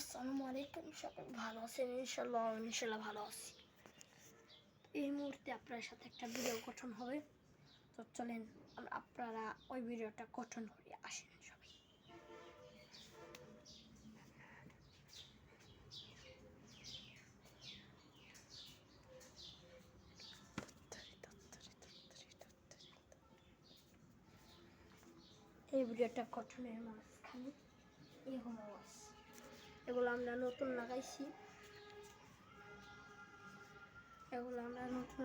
আসসালামু আলাইকুম, সবাই ভালো আছেন? ইনশাল্লাহ ভালো আছি। এই মুহূর্তে আপনার সাথে একটা ভিডিও গঠন হবে, তো চলেন আপনারা ওই ভিডিওটা গঠন করে আসেন সবাই। এই ভিডিওটা গঠনের মাঝখানে এগুলো আমরা নতুন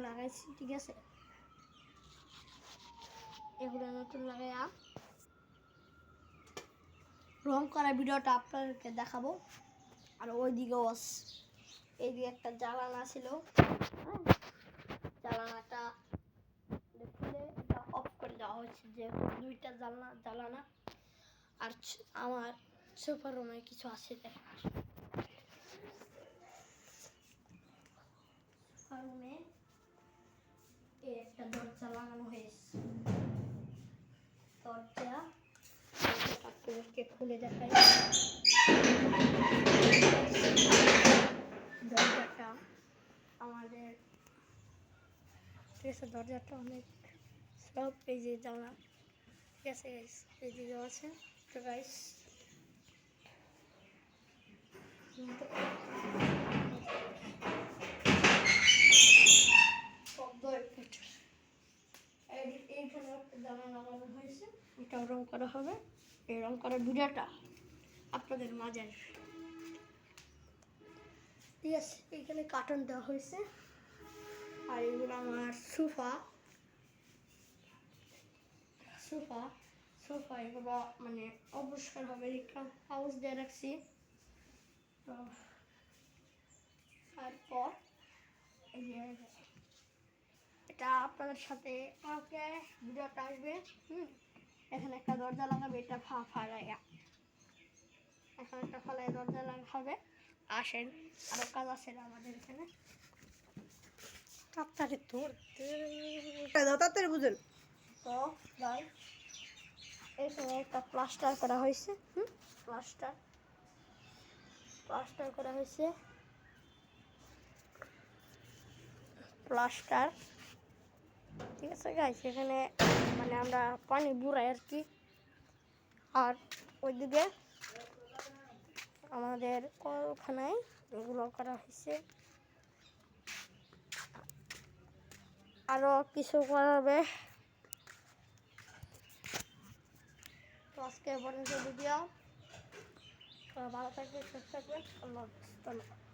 লাগাইছি, ঠিক আছে? এগুলো নতুন লাগাইয়া রং করা ভিডিওটা আপনাদেরকে দেখাবো। আর ওইদিকেও এইদিকে একটা জ্বালানা ছিল, জ্বালানাটা খুলে এটা অফ করে দেওয়া হয়েছে, যেহেতু দুইটা জ্বালানা। আর আমার সুপার রুমে কিছু আছে, দেখেন। সুপার রুমে একটা দরজা লাগানো হয়েছে, আপনাদেরকে খুলে দেখাই। দরজাটা আমাদের, ঠিক আছে? দরজাটা অনেক সব এই যে জানলা, ঠিক আছে গাইস? এইদিকেও আছে। তো গাইস এইখানে একটা জানলা লাগানো হয়েছে, এটাও রং করা হবে। এই রং করার ভিডিওটা আপনাদের মাঝে আসবে, ঠিক আছে? এইখানে কার্টন দেওয়া হয়েছে। আর এগুলো আমার সোফা এগুলো মানে অপরিষ্কার হবে, হাউস দিয়ে রাখছি। তো তারপর এটা আপনাদের সাথে কালকে ভিডিওটা আসবে। এখানে একটা দরজা লাগাবে, এটা ফালাইয়া এখন একটা ফালাই দরজা লাগাবে। আসেন, আরো কাজ আছে আমাদের এখানে, তাড়াতাড়ি বুঝেন। তো ভাই এই সময় একটা প্লাস্টার করা হয়েছে, প্লাস্টার করা হয়েছে, ঠিক আছে গাইস? এখানে মানে আমরা পানি বুড়াই আর কি। আর ওইদিকে আমাদের কলখানায় এগুলো করা হয়েছে, আরো কিছু করা হবে। তো আজকে পর্যন্ত ভিডিও, ভালো থাকবেন, সুস্থ থাকবেন। আল্লাহ হাফেজ।